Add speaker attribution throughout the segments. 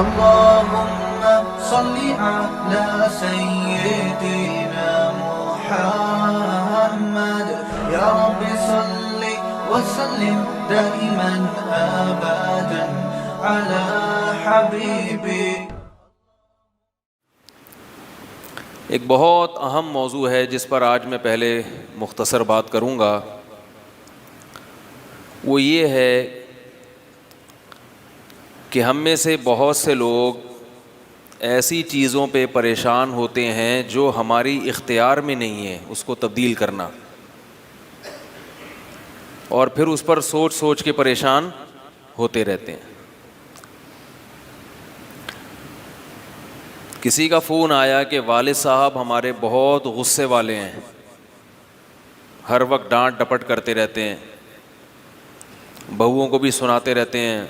Speaker 1: اللهم صل على سيدنا محمد يا رب صل وسلم دائما ابدا على حبيبي.
Speaker 2: ایک بہت اہم موضوع ہے جس پر آج میں پہلے مختصر بات کروں گا. وہ یہ ہے کہ ہم میں سے بہت سے لوگ ایسی چیزوں پہ پریشان ہوتے ہیں جو ہماری اختیار میں نہیں ہے اس کو تبدیل کرنا، اور پھر اس پر سوچ سوچ کے پریشان ہوتے رہتے ہیں. کسی کا فون آیا کہ والد صاحب ہمارے بہت غصے والے ہیں، ہر وقت ڈانٹ ڈپٹ کرتے رہتے ہیں، بہوؤں کو بھی سناتے رہتے ہیں.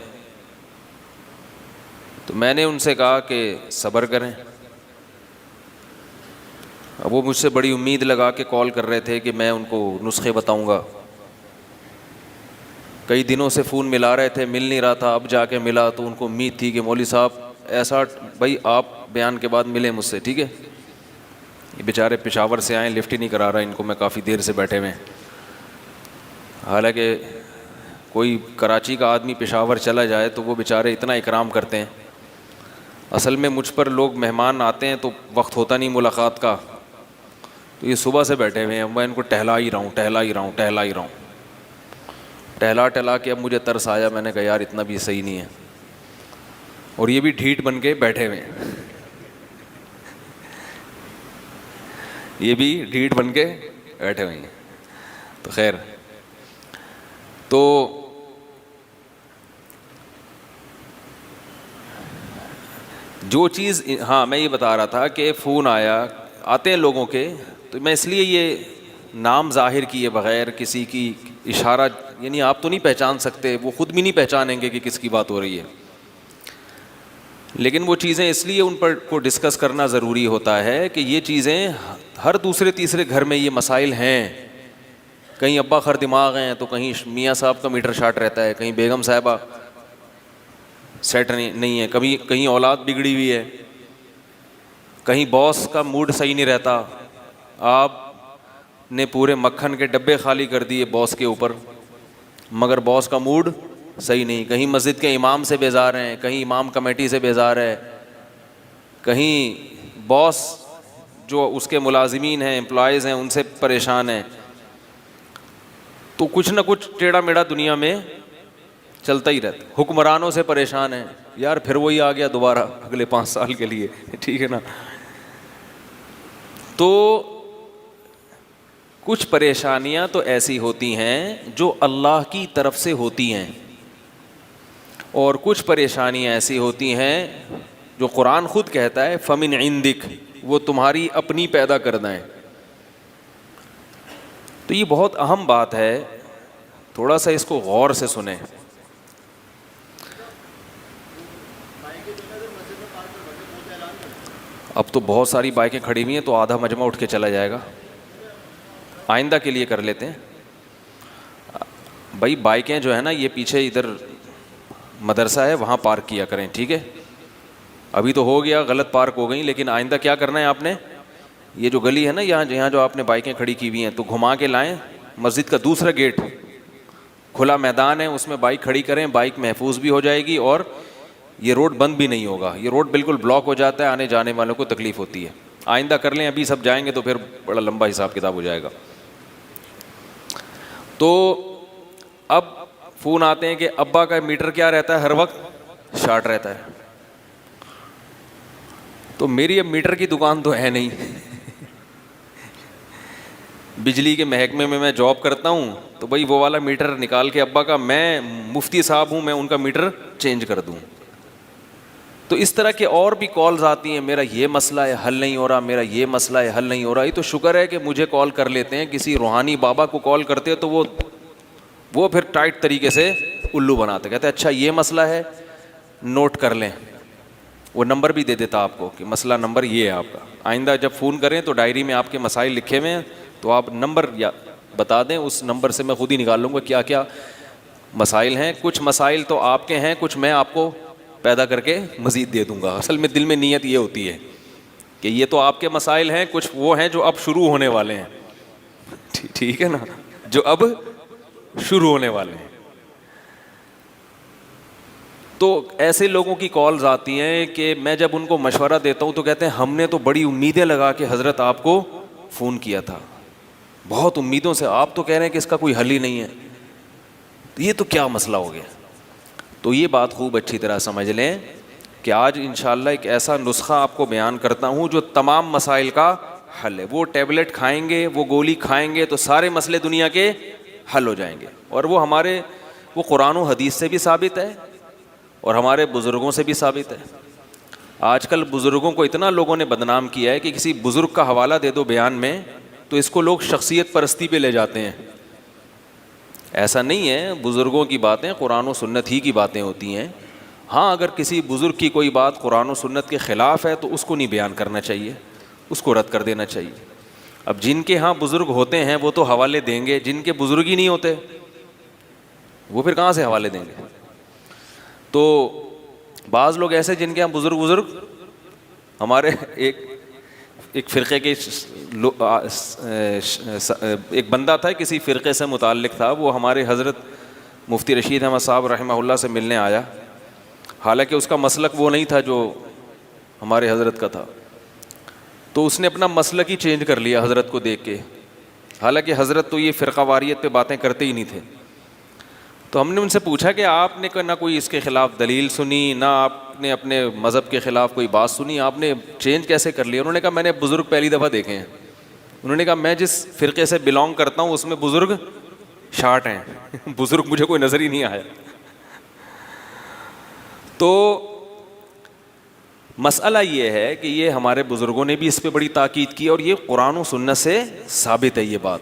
Speaker 2: تو میں نے ان سے کہا کہ صبر کریں. اب وہ مجھ سے بڑی امید لگا کے کال کر رہے تھے کہ میں ان کو نسخے بتاؤں گا. کئی دنوں سے فون ملا رہے تھے، مل نہیں رہا تھا. اب جا کے ملا تو ان کو امید تھی کہ مولوی صاحب ایسا، بھائی آپ بیان کے بعد ملیں مجھ سے، ٹھیک ہے. یہ بیچارے پشاور سے آئیں، لفٹ ہی نہیں کرا رہا ان کو، میں کافی دیر سے بیٹھے ہوئے ہیں. حالانکہ کوئی کراچی کا آدمی پشاور چلا جائے تو وہ بیچارے اتنا اکرام کرتے ہیں. اصل میں مجھ پر لوگ مہمان آتے ہیں تو وقت ہوتا نہیں ملاقات کا، تو یہ صبح سے بیٹھے ہوئے ہیں. میں ان کو ٹہلا ہی رہا ہوں ٹہلا کے اب مجھے ترس آیا. میں نے کہا یار اتنا بھی صحیح نہیں ہے. اور یہ بھی ڈھیٹ بن کے بیٹھے ہوئے ہیں، تو خیر. تو جو چیز، ہاں میں یہ بتا رہا تھا کہ فون آتے ہیں لوگوں کے، تو میں اس لیے یہ نام ظاہر کیے بغیر کسی کی اشارہ، یعنی آپ تو نہیں پہچان سکتے، وہ خود بھی نہیں پہچانیں گے کہ کس کی بات ہو رہی ہے، لیکن وہ چیزیں اس لیے ان پر کو ڈسکس کرنا ضروری ہوتا ہے کہ یہ چیزیں ہر دوسرے تیسرے گھر میں یہ مسائل ہیں. کہیں ابا خر دماغ ہیں تو کہیں میاں صاحب کا میٹر شاٹ رہتا ہے، کہیں بیگم صاحبہ سیٹ نہیں ہے، کہیں اولاد بگڑی ہوئی ہے، کہیں باس کا موڈ صحیح نہیں رہتا. آپ نے پورے مکھن کے ڈبے خالی کر دیے باس کے اوپر، مگر باس کا موڈ صحیح نہیں. کہیں مسجد کے امام سے بیزار ہیں، کہیں امام کمیٹی سے بیزار ہے، کہیں باس جو اس کے ملازمین ہیں، امپلائیز ہیں، ان سے پریشان ہیں. تو کچھ نہ کچھ ٹیڑھا میڑھا دنیا میں چلتا ہی رہتا. حکمرانوں سے پریشان ہیں، یار پھر وہی آ گیا دوبارہ اگلے 5 سال کے لیے، ٹھیک ہے نا. تو کچھ پریشانیاں تو ایسی ہوتی ہیں جو اللہ کی طرف سے ہوتی ہیں، اور کچھ پریشانیاں ایسی ہوتی ہیں جو قرآن خود کہتا ہے فمن عندک، وہ تمہاری اپنی پیدا کردہ ہیں. تو یہ بہت اہم بات ہے، تھوڑا سا اس کو غور سے سنیں. اب تو بہت ساری بائکیں کھڑی ہوئی ہیں تو آدھا مجمع اٹھ کے چلا جائے گا. آئندہ کے لیے کر لیتے ہیں بھائی. بائکیں جو ہے نا یہ پیچھے ادھر مدرسہ ہے وہاں پارک کیا کریں، ٹھیک ہے. ابھی تو ہو گیا، غلط پارک ہو گئی، لیکن آئندہ کیا کرنا ہے آپ نے، یہ جو گلی ہے نا یہاں جو آپ نے بائکیں کھڑی کی ہوئی ہیں تو گھما کے لائیں. مسجد کا دوسرا گیٹ کھلا میدان ہے، اس میں بائک کھڑی کریں. بائک محفوظ بھی ہو جائے گی اور یہ روڈ بند بھی نہیں ہوگا. یہ روڈ بالکل بلاک ہو جاتا ہے، آنے جانے والوں کو تکلیف ہوتی ہے. آئندہ کر لیں، ابھی سب جائیں گے تو پھر بڑا لمبا حساب کتاب ہو جائے گا. تو اب فون آتے ہیں کہ ابا کا میٹر کیا رہتا ہے، ہر وقت شارٹ رہتا ہے. تو میری اب میٹر کی دکان تو ہے نہیں. بجلی کے محکمے میں جاب کرتا ہوں، تو بھائی وہ والا میٹر نکال کے ابا کا، میں مفتی صاحب ہوں، میں ان کا میٹر چینج کر دوں. تو اس طرح کے اور بھی کالز آتی ہیں، میرا یہ مسئلہ ہے حل نہیں ہو رہا، میرا یہ مسئلہ ہے حل نہیں ہو رہا. یہ تو شکر ہے کہ مجھے کال کر لیتے ہیں. کسی روحانی بابا کو کال کرتے تو وہ پھر ٹائٹ طریقے سے الو بناتے، کہتے اچھا یہ مسئلہ ہے، نوٹ کر لیں. وہ نمبر بھی دے دیتا آپ کو کہ مسئلہ نمبر یہ ہے آپ کا. آئندہ جب فون کریں تو ڈائری میں آپ کے مسائل لکھے ہوئے ہیں، تو آپ نمبر یا بتا دیں، اس نمبر سے میں خود ہی نکال لوں گا کیا کیا مسائل ہیں. کچھ مسائل تو آپ کے ہیں، کچھ میں آپ کو پیدا کر کے مزید دے دوں گا. اصل میں دل میں نیت یہ ہوتی ہے کہ یہ تو آپ کے مسائل ہیں, کچھ وہ ہیں جو اب شروع ہونے والے ہیں, ٹھیک ہے نا, جو اب شروع ہونے والے ہیں. تو ایسے لوگوں کی کالز آتی ہیں کہ میں جب ان کو مشورہ دیتا ہوں تو کہتے ہیں ہم نے تو بڑی امیدیں لگا کے حضرت آپ کو فون کیا تھا, بہت امیدوں سے, آپ تو کہہ رہے ہیں کہ اس کا کوئی حل ہی نہیں ہے, یہ تو کیا مسئلہ ہو گیا. تو یہ بات خوب اچھی طرح سمجھ لیں کہ آج انشاءاللہ ایک ایسا نسخہ آپ کو بیان کرتا ہوں جو تمام مسائل کا حل ہے. وہ ٹیبلٹ کھائیں گے, وہ گولی کھائیں گے تو سارے مسئلے دنیا کے حل ہو جائیں گے. اور وہ قرآن و حدیث سے بھی ثابت ہے اور ہمارے بزرگوں سے بھی ثابت ہے. آج کل بزرگوں کو اتنا لوگوں نے بدنام کیا ہے کہ کسی بزرگ کا حوالہ دے دو بیان میں تو اس کو لوگ شخصیت پرستی پہ لے جاتے ہیں. ایسا نہیں ہے, بزرگوں کی باتیں قرآن و سنت ہی کی باتیں ہوتی ہیں. ہاں اگر کسی بزرگ کی کوئی بات قرآن و سنت کے خلاف ہے تو اس کو نہیں بیان کرنا چاہیے, اس کو رد کر دینا چاہیے. اب جن کے ہاں بزرگ ہوتے ہیں وہ تو حوالے دیں گے, جن کے بزرگ ہی نہیں ہوتے وہ پھر کہاں سے حوالے دیں گے. تو بعض لوگ ایسے جن کے یہاں بزرگ ہمارے ایک فرقے کے ایک بندہ تھا, کسی فرقے سے متعلق تھا, وہ ہمارے حضرت مفتی رشید احمد صاحب رحمہ اللہ سے ملنے آیا. حالانکہ اس کا مسلک وہ نہیں تھا جو ہمارے حضرت کا تھا, تو اس نے اپنا مسلک ہی چینج کر لیا حضرت کو دیکھ کے. حالانکہ حضرت تو یہ فرقہ واریت پہ باتیں کرتے ہی نہیں تھے. تو ہم نے ان سے پوچھا کہ آپ نے نہ کوئی اس کے خلاف دلیل سنی, نہ آپ نے اپنے مذہب کے خلاف کوئی بات سنی, آپ نے چینج کیسے کر لیا؟ انہوں نے کہا میں نے بزرگ پہلی دفعہ دیکھے ہیں. انہوں نے کہا میں جس فرقے سے بلانگ کرتا ہوں اس میں بزرگ شارٹ ہیں, بزرگ مجھے کوئی نظر ہی نہیں آیا. تو مسئلہ یہ ہے کہ یہ ہمارے بزرگوں نے بھی اس پہ بڑی تاکید کی اور یہ قرآن و سنت سے ثابت ہے. یہ بات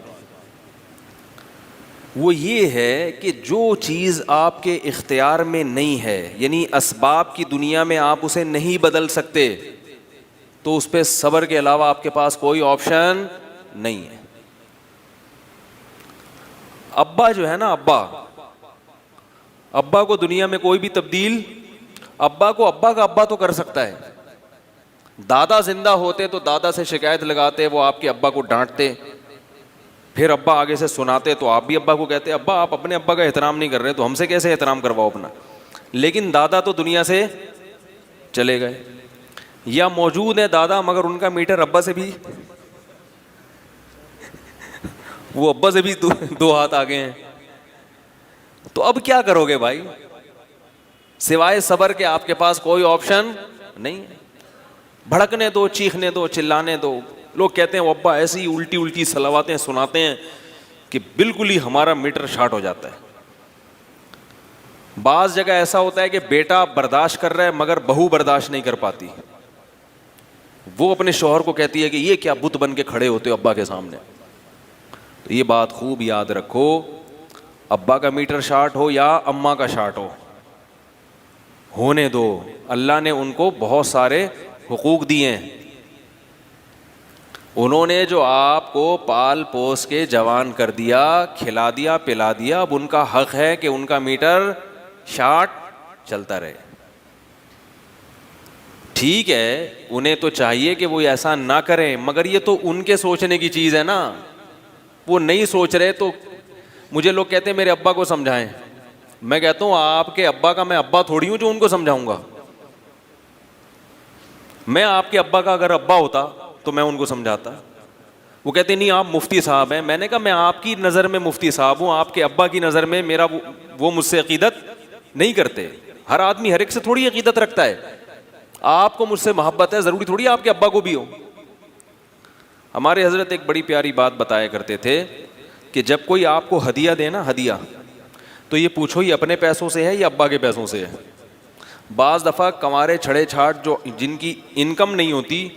Speaker 2: وہ یہ ہے کہ جو چیز آپ کے اختیار میں نہیں ہے, یعنی اسباب کی دنیا میں آپ اسے نہیں بدل سکتے, تو اس پہ صبر کے علاوہ آپ کے پاس کوئی آپشن نہیں ہے. ابا جو ہے نا, ابا کو دنیا میں کوئی بھی تبدیل, ابا کو ابا کا ابا تو کر سکتا ہے. دادا زندہ ہوتے تو دادا سے شکایت لگاتے, وہ آپ کے ابا کو ڈانٹتے, پھر ابا آگے سے سناتے تو آپ بھی ابا کو کہتے ابا آپ اپنے ابا کا احترام نہیں کر رہے تو ہم سے کیسے احترام کرواؤ اپنا. لیکن دادا تو دنیا سے چلے گئے, یا موجود ہے دادا مگر ان کا میٹر ابا سے بھی, وہ ابا سے بھی دو ہاتھ آگے ہیں. تو اب کیا کرو گے بھائی, سوائے صبر کے آپ کے پاس کوئی آپشن نہیں ہے. بھڑکنے دو, چیخنے دو, چلانے دو. لوگ کہتے ہیں وہ ابا ایسی الٹی صلواتیں سناتے ہیں کہ بالکل ہی ہمارا میٹر شارٹ ہو جاتا ہے. بعض جگہ ایسا ہوتا ہے کہ بیٹا برداشت کر رہا ہے مگر بہو برداشت نہیں کر پاتی, وہ اپنے شوہر کو کہتی ہے کہ یہ کیا بت بن کے کھڑے ہوتے ہو ابا کے سامنے. تو یہ بات خوب یاد رکھو, ابا کا میٹر شارٹ ہو یا اماں کا شارٹ ہو, ہونے دو. اللہ نے ان کو بہت سارے حقوق دیے ہیں. انہوں نے جو آپ کو پال پوس کے جوان کر دیا, کھلا دیا, پلا دیا, اب ان کا حق ہے کہ ان کا میٹر شارٹ چلتا رہے. ٹھیک ہے, انہیں تو چاہیے کہ وہ ایسا نہ کریں, مگر یہ تو ان کے سوچنے کی چیز ہے نا, وہ نہیں سوچ رہے. تو مجھے لوگ کہتے ہیں میرے ابا کو سمجھائیں. میں کہتا ہوں آپ کے ابا کا میں ابا تھوڑی ہوں جو ان کو سمجھاؤں گا. میں آپ کے ابا کا اگر ابا ہوتا تو میں ان کو سمجھاتا. وہ کہتے نہیں آپ مفتی صاحب ہیں. میں نے کہا میں آپ کی نظر میں مفتی صاحب ہوں, آپ کے ابا کی نظر میں میرا وہ مجھ سے عقیدت نہیں کرتے. ہر آدمی ہر ایک سے تھوڑی عقیدت رکھتا ہے. آپ کو مجھ سے محبت ہے, ضروری تھوڑی آپ کے ابا کو بھی ہو. ہمارے حضرت ایک بڑی پیاری بات بتایا کرتے تھے کہ جب کوئی آپ کو ہدیہ دے نا, ہدیہ, تو یہ پوچھو یہ اپنے پیسوں سے ہے یا ابا کے پیسوں سے ہے. بعض دفعہ کنوارے چھڑے چھاٹ جو جن کی انکم نہیں ہوتی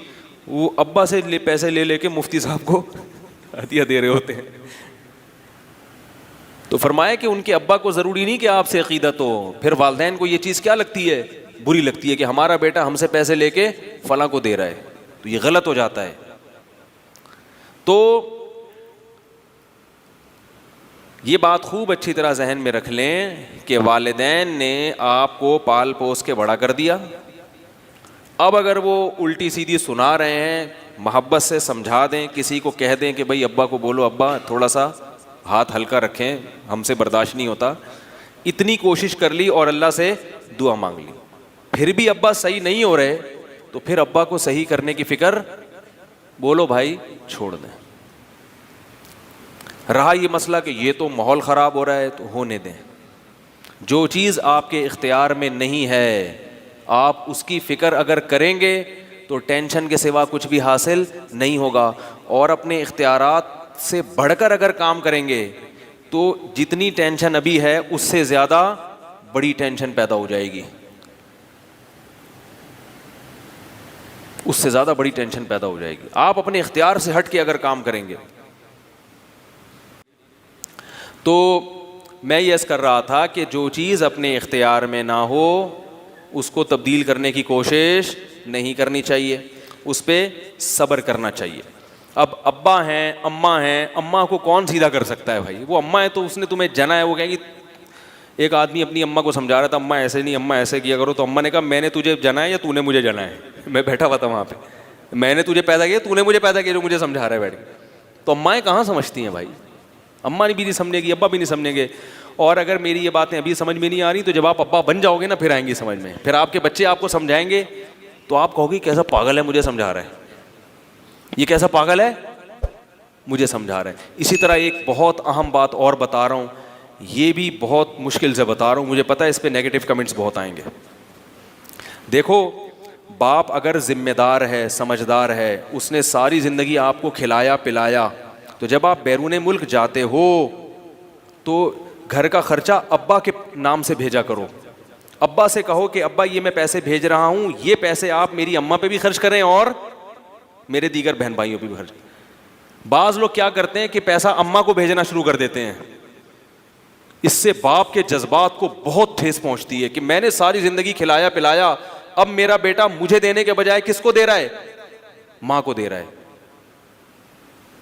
Speaker 2: وہ ابا سے پیسے لے کے مفتی صاحب کو ہدیہ دے رہے ہوتے ہیں. تو فرمایا کہ ان کے ابا کو ضروری نہیں کہ آپ سے عقیدت ہو. پھر والدین کو یہ چیز کیا لگتی ہے, بری لگتی ہے کہ ہمارا بیٹا ہم سے پیسے لے کے فلاں کو دے رہا ہے, تو یہ غلط ہو جاتا ہے. تو یہ بات خوب اچھی طرح ذہن میں رکھ لیں کہ والدین نے آپ کو پال پوس کے بڑا کر دیا. اب اگر وہ الٹی سیدھی سنا رہے ہیں, محبت سے سمجھا دیں, کسی کو کہہ دیں کہ بھائی ابا کو بولو ابا تھوڑا سا ہاتھ ہلکا رکھیں, ہم سے برداشت نہیں ہوتا. اتنی کوشش کر لی اور اللہ سے دعا مانگ لی, پھر بھی ابا صحیح نہیں ہو رہے, تو پھر ابا کو صحیح کرنے کی فکر, بولو بھائی چھوڑ دیں. رہا یہ مسئلہ کہ یہ تو ماحول خراب ہو رہا ہے, تو ہونے دیں. جو چیز آپ کے اختیار میں نہیں ہے, آپ اس کی فکر اگر کریں گے تو ٹینشن کے سوا کچھ بھی حاصل نہیں ہوگا. اور اپنے اختیارات سے بڑھ کر اگر کام کریں گے تو جتنی ٹینشن ابھی ہے اس سے زیادہ بڑی ٹینشن پیدا ہو جائے گی, اس سے زیادہ بڑی ٹینشن پیدا ہو جائے گی. آپ اپنے اختیار سے ہٹ کے اگر کام کریں گے. تو میں یہ عرض کر رہا تھا کہ جو چیز اپنے اختیار میں نہ ہو اس کو تبدیل کرنے کی کوشش نہیں کرنی چاہیے, اس پہ صبر کرنا چاہیے. اب ابا ہیں, اماں ہیں, اماں کو کون سیدھا کر سکتا ہے بھائی؟ وہ اماں ہے تو اس نے تمہیں جنا ہے. وہ کہیں گی, ایک آدمی اپنی اماں کو سمجھا رہا تھا اماں ایسے نہیں, اماں ایسے کیا کرو, تو اماں نے کہا میں نے تجھے جنا ہے یا تو نے مجھے جنا ہے؟ میں بیٹھا ہوا تھا وہاں پہ, میں نے تجھے پیدا کیا, تو نے مجھے پیدا کیا جو مجھے سمجھا رہا ہے بیٹھ کے. تو امائیں کہاں سمجھتی ہیں بھائی؟ اماں بھی نہیں سمجھے گی, ابا بھی نہیں سمجھیں گے. اور اگر میری یہ باتیں ابھی سمجھ میں نہیں آ رہی تو جب آپ ابا بن جاؤ گے نا پھر آئیں گی سمجھ میں. پھر آپ کے بچے آپ کو سمجھائیں گے تو آپ کہو گی کیسا پاگل ہے مجھے سمجھا رہا ہے, یہ کیسا پاگل ہے مجھے سمجھا رہا ہے. اسی طرح ایک بہت اہم بات اور بتا رہا ہوں, یہ بھی بہت مشکل سے بتا رہا ہوں, مجھے پتا ہے اس پہ نیگیٹو کمنٹس بہت آئیں گے. دیکھو, باپ اگر ذمہ دار ہے, سمجھدار ہے, اس نے ساری زندگی آپ کو کھلایا پلایا, تو جب آپ بیرون ملک جاتے ہو تو گھر کا خرچہ ابا کے نام سے بھیجا کرو. ابا سے کہو کہ ابا یہ میں پیسے بھیج رہا ہوں, یہ پیسے آپ میری اماں پہ بھی خرچ کریں اور میرے دیگر بہن بھائیوں پہ بھی خرچ کریں. بعض لوگ کیا کرتے ہیں کہ پیسہ اماں کو بھیجنا شروع کر دیتے ہیں, اس سے باپ کے جذبات کو بہت ٹھیس پہنچتی ہے کہ میں نے ساری زندگی کھلایا پلایا, اب میرا بیٹا مجھے دینے کے بجائے کس کو دے رہا ہے؟ ماں کو دے رہا ہے.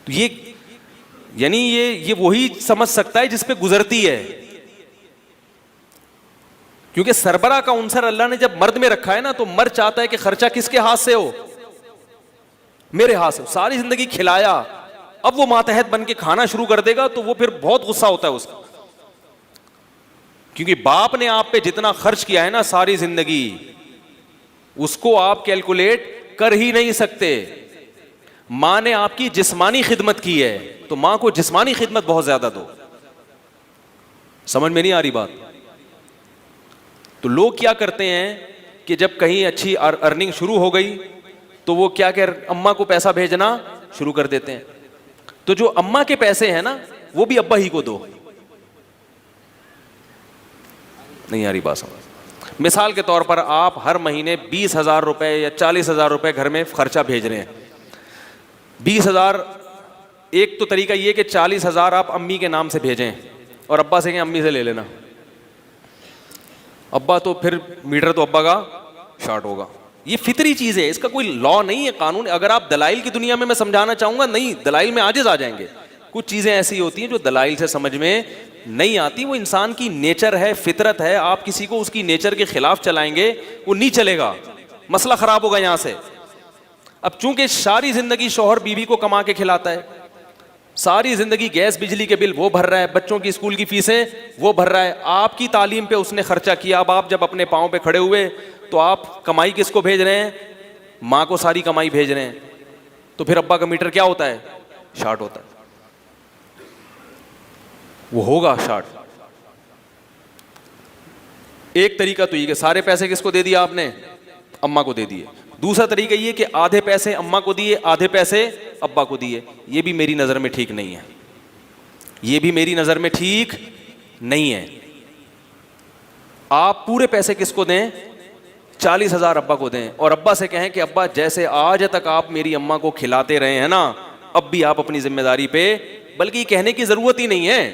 Speaker 2: تو یہ یعنی یہ وہی سمجھ سکتا ہے جس پہ گزرتی ہے, کیونکہ سربراہ کا عنصر اللہ نے جب مرد میں رکھا ہے نا تو مرد چاہتا ہے کہ خرچہ کس کے ہاتھ سے ہو؟ میرے ہاتھ سے. ساری زندگی کھلایا, اب وہ ماتحت بن کے کھانا شروع کر دے گا تو وہ پھر بہت غصہ ہوتا ہے اس کا, کیونکہ باپ نے آپ پہ جتنا خرچ کیا ہے نا ساری زندگی اس کو آپ کیلکولیٹ کر ہی نہیں سکتے. ماں نے آپ کی جسمانی خدمت کی ہے تو ماں کو جسمانی خدمت بہت زیادہ دو. سمجھ میں نہیں آ رہی بات؟ تو لوگ کیا کرتے ہیں کہ جب کہیں اچھی ارننگ شروع ہو گئی تو وہ کیا کہ اماں کو پیسہ بھیجنا شروع کر دیتے ہیں. تو جو اماں کے پیسے ہیں نا وہ بھی ابا ہی کو دو. نہیں آ رہی بات سمجھ؟ مثال کے طور پر آپ ہر مہینے 20,000 روپے یا 40,000 روپے گھر میں خرچہ بھیج رہے ہیں. 20,000, ایک تو طریقہ یہ کہ 40,000 آپ امی کے نام سے بھیجیں اور ابا سے کہیں امی سے لے لینا. ابا تو پھر میٹر تو ابا کا شارٹ ہوگا. یہ فطری چیز ہے, اس کا کوئی لا نہیں ہے, قانون. اگر آپ دلائل کی دنیا میں سمجھانا چاہوں گا, نہیں, دلائل میں عاجز آ جائیں گے. کچھ چیزیں ایسی ہوتی ہیں جو دلائل سے سمجھ میں نہیں آتی, وہ انسان کی نیچر ہے, فطرت ہے. آپ کسی کو اس کی نیچر کے خلاف چلائیں گے وہ نہیں چلے گا, مسئلہ خراب ہوگا یہاں سے. اب چونکہ ساری زندگی شوہر بیوی کو کما کے کھلاتا ہے, ساری زندگی گیس بجلی کے بل وہ بھر رہا ہے, بچوں کی اسکول کی فیسیں وہ بھر رہا ہے, آپ کی تعلیم پہ اس نے خرچہ کیا. اب آپ جب اپنے پاؤں پہ کھڑے ہوئے تو آپ کمائی کس کو بھیج رہے ہیں؟ ماں کو ساری کمائی بھیج رہے ہیں. تو پھر ابا کا میٹر کیا ہوتا ہے؟ شارٹ ہوتا ہے. وہ ہوگا شارٹ. ایک طریقہ تو یہ کہ سارے پیسے کس کو دے دیا آپ نے؟ اماں کو دے دیے. دوسرا طریقہ یہ کہ آدھے پیسے اماں کو دیے, آدھے پیسے ابا کو دیے. یہ بھی میری نظر میں ٹھیک نہیں ہے, یہ بھی میری نظر میں ٹھیک نہیں ہے. آپ پورے پیسے کس کو دیں؟ 40,000 ابا کو دیں اور ابا سے کہیں کہ ابا جیسے آج تک آپ میری اماں کو کھلاتے رہے ہیں نا, اب بھی آپ اپنی ذمہ داری پہ, بلکہ یہ کہنے کی ضرورت ہی نہیں ہے.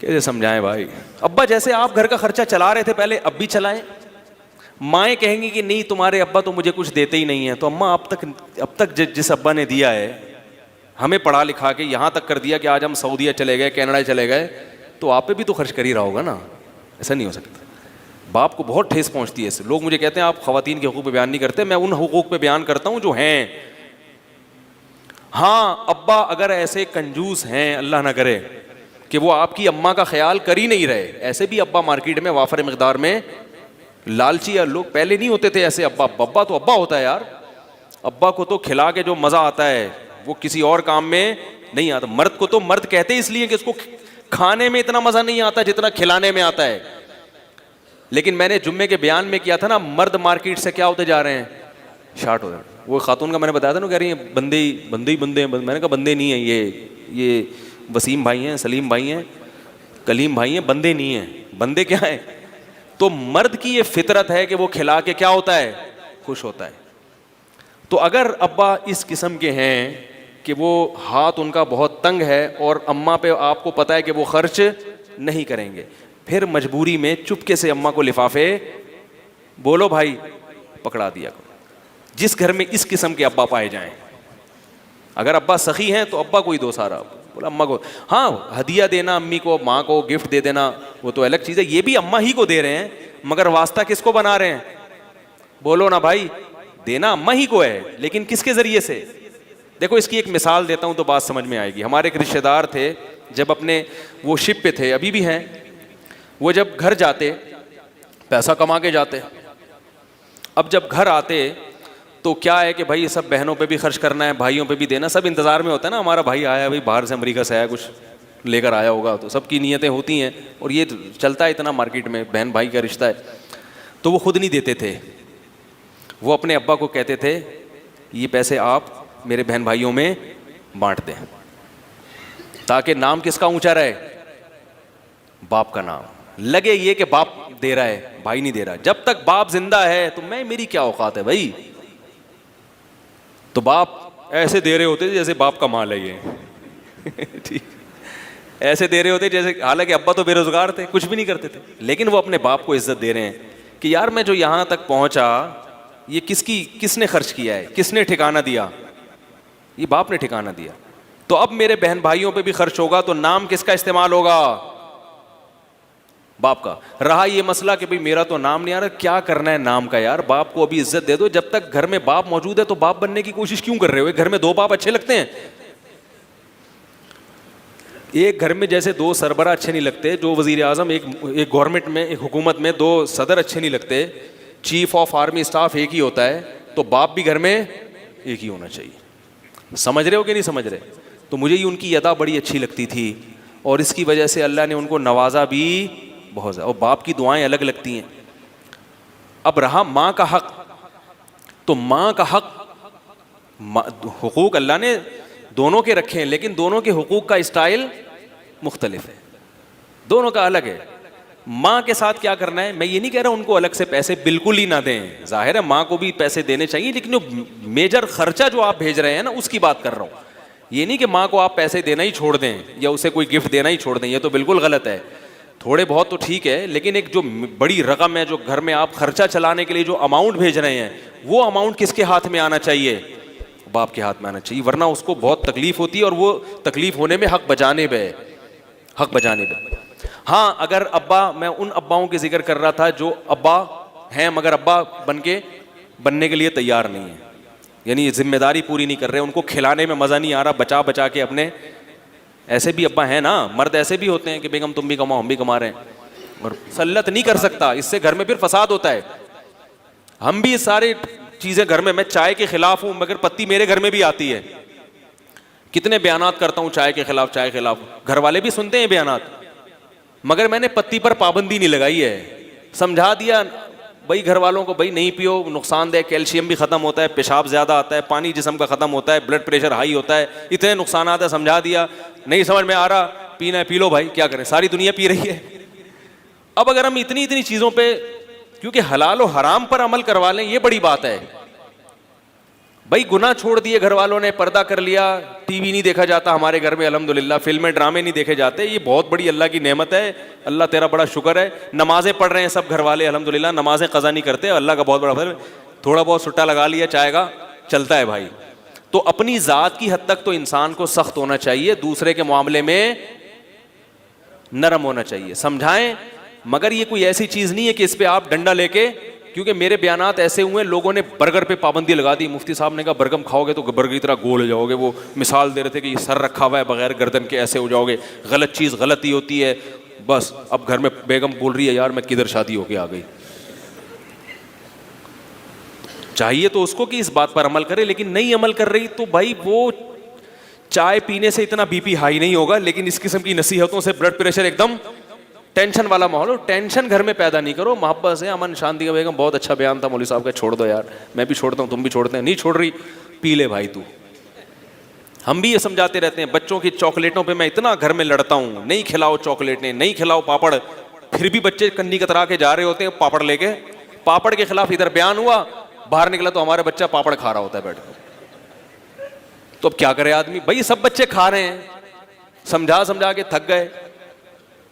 Speaker 2: کیسے سمجھائیں بھائی؟ ابا جیسے آپ گھر کا خرچہ چلا رہے تھے پہلے, اب بھی چلائیں. مائیں کہیں گی کہ نہیں تمہارے ابا تو مجھے کچھ دیتے ہی نہیں ہے. تو اماں اب تک جس ابا نے دیا ہے, ہمیں پڑھا لکھا کے یہاں تک کر دیا کہ آج ہم سعودیہ چلے گئے, کینیڈا چلے گئے, تو آپ پہ بھی تو خرچ کر ہی رہا ہوگا نا. ایسا نہیں ہو سکتا. باپ کو بہت ٹھیس پہنچتی ہے اس سے. لوگ مجھے کہتے ہیں آپ خواتین کے حقوق پہ بیان نہیں کرتے, میں ان حقوق پہ بیان کرتا ہوں جو ہیں. ہاں ابا اگر ایسے کنجوس ہیں, اللہ نہ کرے, کہ وہ آپ کی اماں کا خیال کر ہی نہیں رہے, ایسے بھی ابا مارکیٹ میں وافر مقدار میں لالچی لوگ پہلے نہیں ہوتے تھے ایسے. ابا تو ابا ہوتا ہے یار. ابا کو تو کھلا کے جو مزہ آتا ہے وہ کسی اور کام میں نہیں آتا. مرد کو تو مرد کہتے اس لیے کہ اس کو کھانے میں اتنا مزہ نہیں آتا جتنا کھلانے میں آتا ہے. لیکن میں نے جمعے کے بیان میں کیا تھا نا, مرد مارکیٹ سے کیا ہوتے جا رہے ہیں, شارٹ ہو رہے ہیں. وہ خاتون کا میں نے بتایا تھا نا, کہہ رہی ہیں بندے ہیں. میں نے کہا بندے نہیں ہیں, یہ وسیم بھائی ہیں, سلیم بھائی ہیں, کلیم بھائی ہیں, بندے نہیں ہیں. بندے کیا ہیں؟ تو مرد کی یہ فطرت ہے کہ وہ کھلا کے کیا ہوتا ہے, خوش ہوتا ہے. تو اگر ابا اس قسم کے ہیں کہ وہ ہاتھ ان کا بہت تنگ ہے اور اماں پہ آپ کو پتا ہے کہ وہ خرچ نہیں کریں گے, پھر مجبوری میں چپکے سے اماں کو لفافے بولو بھائی پکڑا دیا کرو. جس گھر میں اس قسم کے ابا پائے جائیں, اگر ابا سخی ہیں تو ابا کو ہی دو سارا, بولا اماں کو. ہاں ہدیہ دینا امی کو, ماں کو گفٹ دے دینا, وہ تو الگ چیز ہے, یہ بھی اماں ہی کو دے رہے ہیں, مگر واسطہ کس کو بنا رہے ہیں؟ بولو نا بھائی, دینا اماں ہی کو ہے, لیکن کس کے ذریعے سے؟ دیکھو اس کی ایک مثال دیتا ہوں تو بات سمجھ میں آئے گی. ہمارے ایک رشتے دار تھے, جب اپنے وہ شپ پہ تھے, ابھی بھی ہیں, وہ جب گھر جاتے پیسہ کما کے جاتے, اب جب گھر آتے تو کیا ہے کہ بھائی سب بہنوں پہ بھی خرچ کرنا ہے, بھائیوں پہ بھی دینا, سب انتظار میں ہوتا ہے نا, ہمارا بھائی آیا بھائی باہر سے امریکہ سے آیا, کچھ لے کر آیا ہوگا, تو سب کی نیتیں ہوتی ہیں, اور یہ چلتا ہے اتنا مارکیٹ میں, بہن بھائی کا رشتہ ہے. تو وہ خود نہیں دیتے تھے, وہ اپنے ابا کو کہتے تھے یہ پیسے آپ میرے بہن بھائیوں میں بانٹ دیں, تاکہ نام کس کا اونچا رہے, باپ کا نام لگے. یہ کہ باپ دے رہا ہے, بھائی نہیں دے رہا. جب تک باپ زندہ ہے تو میری کیا اوقات ہے بھائی. تو باپ ایسے دے رہے ہوتے جیسے باپ کا مال ہے یہ ٹھیک, ایسے دے رہے ہوتے جیسے, حالانکہ ابا تو بے روزگار تھے, کچھ بھی نہیں کرتے تھے, لیکن وہ اپنے باپ کو عزت دے رہے ہیں کہ یار میں جو یہاں تک پہنچا یہ کس نے خرچ کیا ہے, کس نے ٹھکانہ دیا, یہ باپ نے ٹھکانہ دیا. تو اب میرے بہن بھائیوں پہ بھی خرچ ہوگا تو نام کس کا استعمال ہوگا, باپ کا. رہا یہ مسئلہ کہ بھئی میرا تو نام نہیں آ رہا, کیا کرنا ہے نام کا یار, باپ کو ابھی عزت دے دو. جب تک گھر میں باپ موجود ہے تو باپ بننے کی کوشش کیوں کر رہے ہو؟ گھر میں دو باپ اچھے لگتے ہیں؟ ایک گھر میں جیسے دو سربراہ اچھے نہیں لگتے, جو وزیر اعظم ایک گورنمنٹ میں, ایک حکومت میں دو صدر اچھے نہیں لگتے, چیف آف آرمی اسٹاف ایک ہی ہوتا ہے, تو باپ بھی گھر میں ایک ہی ہونا چاہیے. سمجھ رہے ہو کہ نہیں سمجھ رہے؟ تو مجھے یہ ان کی ادا بڑی اچھی لگتی تھی, اور اس کی وجہ سے اللہ نے ان کو نوازا بھی بہت زیادہ, اور باپ کی دعائیں الگ لگتی ہیں. اب رہا ماں کا حق, تو ماں کا حق, حقوق اللہ نے دونوں کے رکھے ہیں, لیکن دونوں کے حقوق کا اسٹائل مختلف ہے, دونوں کا الگ ہے. ماں کے ساتھ کیا کرنا ہے, میں یہ نہیں کہہ رہا ان کو الگ سے پیسے بالکل ہی نہ دیں, ظاہر ہے ماں کو بھی پیسے دینے چاہیے, لیکن جو میجر خرچہ جو آپ بھیج رہے ہیں نا اس کی بات کر رہا ہوں. یہ نہیں کہ ماں کو آپ پیسے دینا ہی چھوڑ دیں یا اسے کوئی گفٹ دینا ہی چھوڑ دیں, یہ تو بالکل غلط ہے. تھوڑے بہت تو ٹھیک ہے, لیکن ایک جو بڑی رقم ہے جو گھر میں آپ خرچہ چلانے کے لیے جو اماؤنٹ بھیج رہے ہیں, وہ اماؤنٹ کس کے ہاتھ میں آنا چاہیے, باپ کے ہاتھ میں آنا چاہیے, ورنہ اس کو بہت تکلیف ہوتی ہے, اور وہ تکلیف ہونے میں حق بجانب ہے, حق بجانب ہے. ہاں اگر ابا, میں ان اباؤں کے ذکر کر رہا تھا جو ابا ہیں مگر ابا بننے کے لیے تیار نہیں ہیں, یعنی یہ ذمہ داری پوری نہیں کر رہے, ان کو کھلانے میں مزہ نہیں آ رہا, بچا بچا کے اپنے. ایسے بھی ابا ہیں نا, مرد ایسے بھی ہوتے ہیں کہ بیگم تم بھی کماؤ ہم بھی کما رہے ہیں, اور سلط نہیں کر سکتا, اس سے گھر میں پھر فساد ہوتا ہے. ہم بھی سارے چیزیں گھر میں چائے کے خلاف ہوں, مگر پتی میرے گھر میں بھی آتی ہے. کتنے بیانات کرتا ہوں چائے کے خلاف, چائے کے خلاف, گھر والے بھی سنتے ہیں بیانات, مگر میں نے پتی پر پابندی نہیں لگائی ہے. سمجھا دیا بھائی گھر والوں کو, بھائی نہیں پیو, نقصان دہ, کیلشیم بھی ختم ہوتا ہے, پیشاب زیادہ آتا ہے, پانی جسم کا ختم ہوتا ہے, بلڈ پریشر ہائی ہوتا ہے, اتنے نقصانات ہیں. سمجھا دیا, نہیں سمجھ میں آ رہا, پینا ہے پی لو بھائی, کیا کریں, ساری دنیا پی رہی ہے. اب اگر ہم اتنی چیزوں پہ, کیونکہ حلال و حرام پر عمل کروا لیں, یہ بڑی بات ہے. بھائی گناہ چھوڑ دیے گھر والوں نے, پردہ کر لیا, ٹی وی نہیں دیکھا جاتا ہمارے گھر میں الحمدللہ, فلمیں ڈرامے نہیں دیکھے جاتے, یہ بہت بڑی اللہ کی نعمت ہے, اللہ تیرا بڑا شکر ہے. نمازیں پڑھ رہے ہیں سب گھر والے الحمدللہ, نمازیں قضا نہیں کرتے, اللہ کا بہت بڑا فضل. تھوڑا بہت سٹا لگا لیا چائے کا, چلتا ہے بھائی. تو اپنی ذات کی حد تک تو انسان کو سخت ہونا چاہیے, دوسرے کے معاملے میں نرم ہونا چاہیے, سمجھائیں. مگر یہ کوئی ایسی چیز نہیں ہے کہ اس پہ آپ ڈنڈا لے کے, کیونکہ میرے بیانات ایسے ہوئے لوگوں نے برگر پہ پابندی لگا دی. مفتی صاحب نے کہا برگم کھاؤ گے تو برگر کی طرح گول ہو جاؤ گے. وہ مثال دے رہے تھے کہ یہ سر رکھا ہوا ہے بغیر گردن کے, ایسے ہو جاؤ گے. غلط چیز غلط ہی ہوتی ہے. بس اب گھر میں بیگم بول رہی ہے یار میں کدھر شادی ہو کے آ گئی. چاہیے تو اس کو کہ اس بات پر عمل کرے, لیکن نہیں عمل کر رہی تو بھائی وہ چائے پینے سے اتنا بی پی ہائی نہیں ہوگا, لیکن اس قسم کی نصیحتوں سے بلڈ پریشر ایک دم ٹینشن والا ماحول ہو. ٹینشن گھر میں پیدا نہیں کرو, محبت سے امن شانتی کا. بیگم بہت اچھا بیان تھا مولوی صاحب کا, چھوڑ دو یار, میں بھی چھوڑتا ہوں تم بھی چھوڑتے ہیں. نہیں چھوڑ رہی, پی لے بھائی تو. ہم بھی یہ سمجھاتے رہتے ہیں بچوں کی چاکلیٹوں پہ میں اتنا گھر میں لڑتا ہوں, نہیں کھلاؤ چاکلیٹیں, نہیں کھلاؤ پاپڑ. پھر بھی بچے کنی کترا کے جا رہے ہوتے ہیں پاپڑ لے کے. پاپڑ کے خلاف ادھر بیان ہوا, باہر نکلا تو ہمارا بچہ پاپڑ کھا رہا ہوتا ہے بیٹھ کے. تو اب کیا کرے آدمی, بھائی سب بچے کھا رہے ہیں, سمجھا سمجھا کے تھک گئے,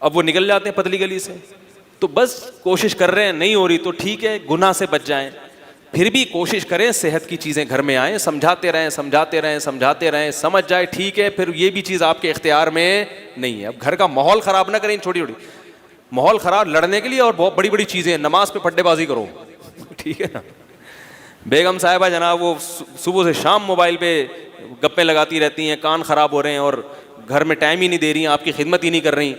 Speaker 2: اب وہ نکل جاتے ہیں پتلی گلی سے. تو بس کوشش کر رہے ہیں, نہیں ہو رہی تو ٹھیک ہے, گناہ سے بچ جائیں. پھر بھی کوشش کریں صحت کی چیزیں گھر میں آئیں, سمجھاتے رہیں سمجھاتے رہیں سمجھاتے رہیں, سمجھ جائے ٹھیک ہے. پھر یہ بھی چیز آپ کے اختیار میں نہیں ہے. اب گھر کا ماحول خراب نہ کریں, چھوٹی چھوٹی ماحول خراب لڑنے کے لیے, اور بہت بڑی بڑی چیزیں, نماز پہ پڈے بازی کرو, ٹھیک ہے نا. بیگم صاحبہ جناب وہ صبح سے شام موبائل پہ گپیں لگاتی رہتی ہیں, کان خراب ہو رہے ہیں, اور گھر میں ٹائم ہی نہیں دے رہی ہیں, آپ کی خدمت ہی نہیں کر رہی.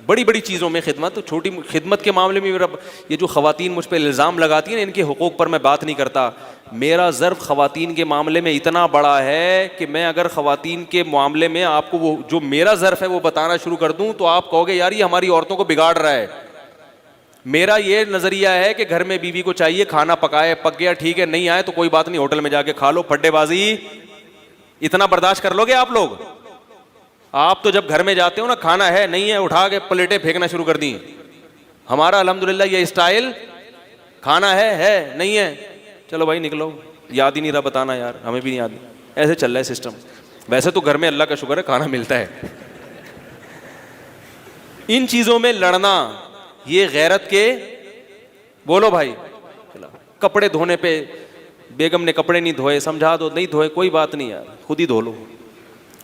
Speaker 2: بڑی بڑی چیزوں میں خدمت, چھوٹی خدمت کے معاملے میں میرا یہ جو خواتین مجھ پہ الزام لگاتی ہیں نا, ان کے حقوق پر میں بات نہیں کرتا. میرا ضرب خواتین کے معاملے میں اتنا بڑا ہے کہ میں اگر خواتین کے معاملے میں آپ کو وہ جو میرا ضرف ہے وہ بتانا شروع کر دوں تو آپ کہو گے یار یہ ہماری عورتوں کو بگاڑ رہا ہے. میرا یہ نظریہ ہے کہ گھر میں بیوی کو چاہیے کھانا پکائے, پک گیا ٹھیک ہے, نہیں آئے تو کوئی بات نہیں, ہوٹل میں جا کے کھا لو. پھڈے بازی اتنا برداشت کر لو گے آپ لوگ؟ آپ تو جب گھر میں جاتے ہو نا, کھانا ہے نہیں ہے, اٹھا کے پلیٹیں پھینکنا شروع کر دی. ہمارا الحمدللہ یہ اسٹائل, کھانا ہے نہیں ہے, چلو بھائی نکلو, یاد ہی نہیں رہا بتانا یار, ہمیں بھی نہیں یاد, ایسے چل رہا ہے سسٹم. ویسے تو گھر میں اللہ کا شکر ہے کھانا ملتا ہے. ان چیزوں میں لڑنا یہ غیرت کے, بولو بھائی. کپڑے دھونے پہ بیگم نے کپڑے نہیں دھوئے, سمجھا دو, نہیں دھوئے کوئی بات نہیں یار, خود ہی دھو لو,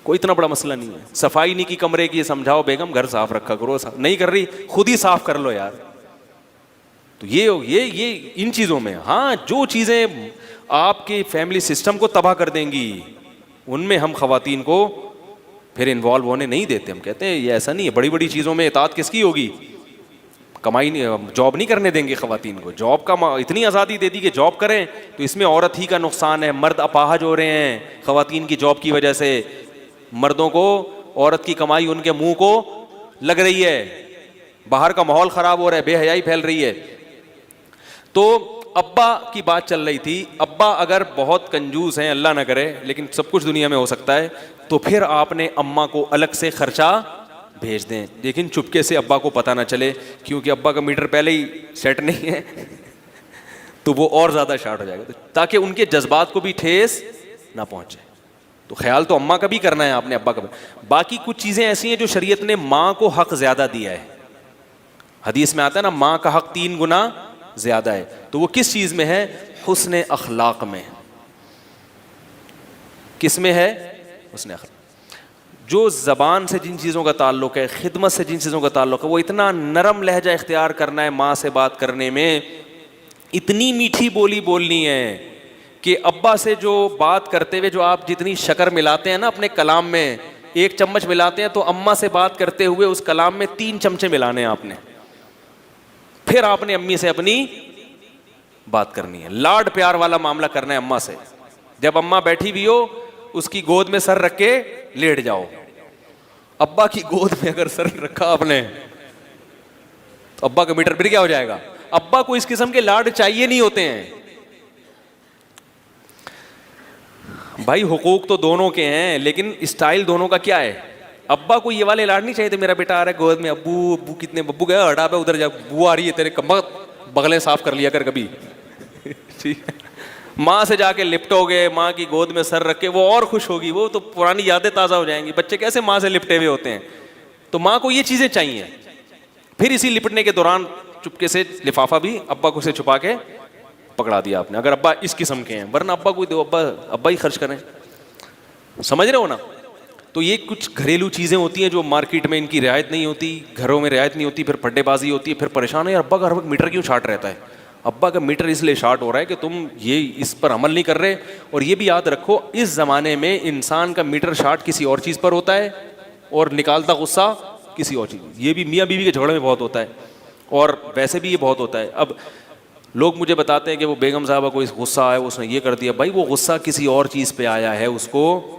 Speaker 2: کوئی اتنا بڑا مسئلہ نہیں ہے. صفائی نہیں کی کمرے کی, سمجھاؤ بیگم گھر صاف رکھا کرو, نہیں کر رہی خود ہی صاف کر لو یار. تو یہ ان چیزوں میں, ہاں جو چیزیں آپ کی فیملی سسٹم کو تباہ کر دیں گی ان میں ہم خواتین کو پھر انوالو ہونے نہیں دیتے. ہم کہتے ہیں یہ ایسا نہیں ہے, بڑی بڑی چیزوں میں اطاعت کس کی ہوگی, کمائی نہیں, جاب نہیں کرنے دیں گے خواتین کو. جاب کا اتنی آزادی دے دی کہ جاب کریں, تو اس میں عورت ہی کا نقصان ہے. مرد اپاہج ہو رہے ہیں خواتین کی جاب کی وجہ سے, مردوں کو عورت کی کمائی ان کے منہ کو لگ رہی ہے, باہر کا ماحول خراب ہو رہا ہے, بے حیائی پھیل رہی ہے. تو ابا کی بات چل رہی تھی. ابا اگر بہت کنجوس ہیں, اللہ نہ کرے, لیکن سب کچھ دنیا میں ہو سکتا ہے, تو پھر آپ نے اماں کو الگ سے خرچہ بھیج دیں, لیکن چپکے سے ابا کو پتہ نہ چلے, کیونکہ ابا کا میٹر پہلے ہی سیٹ نہیں ہے تو وہ اور زیادہ شارٹ ہو جائے گا, تاکہ ان کے جذبات کو بھی ٹھیس نہ پہنچے. تو خیال تو اماں کا بھی کرنا ہے آپ نے, ابا کا بھی. باقی کچھ چیزیں ایسی ہیں جو شریعت نے ماں کو حق زیادہ دیا ہے. حدیث میں آتا ہے نا ماں کا حق 3 گنا زیادہ ہے. تو وہ کس چیز میں ہے؟ حسن اخلاق میں. کس میں ہے؟ حسن اخلاق. جو زبان سے جن چیزوں کا تعلق ہے, خدمت سے جن چیزوں کا تعلق ہے, وہ اتنا نرم لہجہ اختیار کرنا ہے ماں سے بات کرنے میں, اتنی میٹھی بولی بولنی ہے کہ ابا سے جو بات کرتے ہوئے جو آپ جتنی شکر ملاتے ہیں نا اپنے کلام میں, 1 چمچ ملاتے ہیں, تو اماں سے بات کرتے ہوئے اس کلام میں 3 چمچے ملانے ہیں آپ نے. پھر آپ نے امی سے اپنی بات کرنی ہے, لاڈ پیار والا معاملہ کرنا ہے اماں سے. جب اماں بیٹھی بھی ہو اس کی گود میں سر رکھ کے لیٹ جاؤ. ابا کی گود میں اگر سر رکھا آپ نے تو ابا کا میٹر پھر کیا ہو جائے گا. ابا کو اس قسم کے لاڈ چاہیے نہیں ہوتے ہیں بھائی. حقوق تو دونوں کے ہیں, لیکن اسٹائل دونوں کا کیا ہے. ابا کو یہ والے لاڈ نہیں چاہیے تھے, میرا بیٹا آ رہا ہے گود میں, ابو ابو کتنے, ابو گیا ہٹا پہ ادھر جا, بو آ رہی ہے تیرے بغلیں صاف کر لیا کر کبھی. ٹھیک ہے, ماں سے جا کے لپٹو گے, ماں کی گود میں سر رکھ کے, وہ اور خوش ہوگی, وہ تو پرانی یادیں تازہ ہو جائیں گی. بچے کیسے ماں سے لپٹے ہوئے ہوتے ہیں, تو ماں کو یہ چیزیں چاہیے. پھر اسی لپٹنے کے دوران چپکے سے لفافہ بھی ابا کو سے چھپا کے پکڑا دیا آپ نے, اگر ابا اس قسم کے ہیں, ورنہ ابا کو دو, ابا ہی خرچ کریں. سمجھ رہے ہو نا؟ تو یہ کچھ گھریلو چیزیں ہوتی ہیں جو مارکیٹ میں ان کی رعایت نہیں ہوتی, گھروں میں رعایت نہیں ہوتی, پھر پھڈے بازی ہوتی ہے, پھر پریشان ہے یار ابا کا ہر وقت میٹر کیوں شارٹ رہتا ہے. ابا کا میٹر اس لیے شارٹ ہو رہا ہے کہ تم یہ اس پر عمل نہیں کر رہے. اور یہ بھی یاد رکھو, اس زمانے میں انسان کا میٹر شارٹ کسی اور چیز پر ہوتا ہے اور نکالتا غصہ کسی اور چیز. یہ بھی میاں بیوی کے جھگڑے میں بہت ہوتا ہے, اور ویسے بھی یہ بہت ہوتا ہے. اب لوگ مجھے بتاتے ہیں کہ وہ بیگم صاحبہ کو اس غصہ آیا, اس نے یہ کر دیا. بھائی وہ غصہ کسی اور چیز پہ آیا ہے اس کو,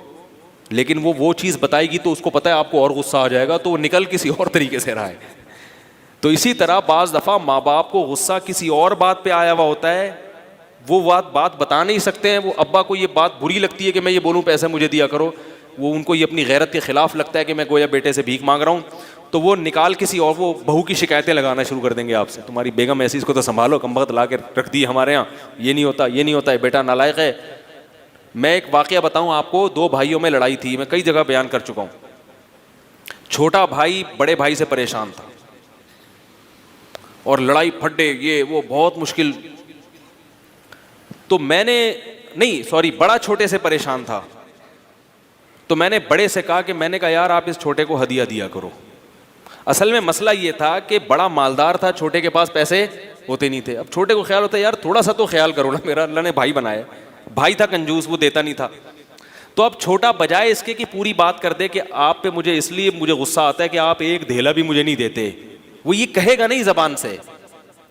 Speaker 2: لیکن وہ چیز بتائے گی تو اس کو پتہ ہے آپ کو اور غصہ آ جائے گا, تو وہ نکل کسی اور طریقے سے رہا ہے. تو اسی طرح بعض دفعہ ماں باپ کو غصہ کسی اور بات پہ آیا ہوا ہوتا ہے, وہ بات بتا نہیں سکتے ہیں. وہ ابا کو یہ بات بری لگتی ہے کہ میں یہ بولوں پیسے مجھے دیا کرو, وہ ان کو یہ اپنی غیرت کے خلاف لگتا ہے کہ میں گویا بیٹے سے بھیک مانگ رہا ہوں, تو وہ نکال کسی اور, وہ بہو کی شکایتیں لگانا شروع کر دیں گے آپ سے. تمہاری بیگم ایسی, اس کو تو سنبھالو, کم وقت لا کے رکھ دی ہمارے یہاں, یہ نہیں ہوتا, یہ نہیں ہوتا ہے, بیٹا نالائق ہے. میں ایک واقعہ بتاؤں آپ کو, 2 بھائیوں میں لڑائی تھی, میں کئی جگہ بیان کر چکا ہوں. چھوٹا بھائی بڑے بھائی سے پریشان تھا اور لڑائی پھڈے یہ وہ بہت مشکل. تو میں نے بڑا چھوٹے سے پریشان تھا, تو میں نے بڑے سے کہا کہ میں نے کہا یار آپ اس چھوٹے کو ہدیہ دیا کرو. اصل میں مسئلہ یہ تھا کہ بڑا مالدار تھا, چھوٹے کے پاس پیسے ہوتے نہیں تھے. اب چھوٹے کو خیال ہوتا ہے یار تھوڑا سا تو خیال کرو نا, میرا اللہ نے بھائی بنایا. بھائی تھا کنجوس, وہ دیتا نہیں تھا. تو اب چھوٹا بجائے اس کے کہ پوری بات کر دے کہ آپ پہ مجھے اس لیے مجھے غصہ آتا ہے کہ آپ ایک دھیلا بھی مجھے نہیں دیتے, وہ یہ کہے گا نہیں زبان سے,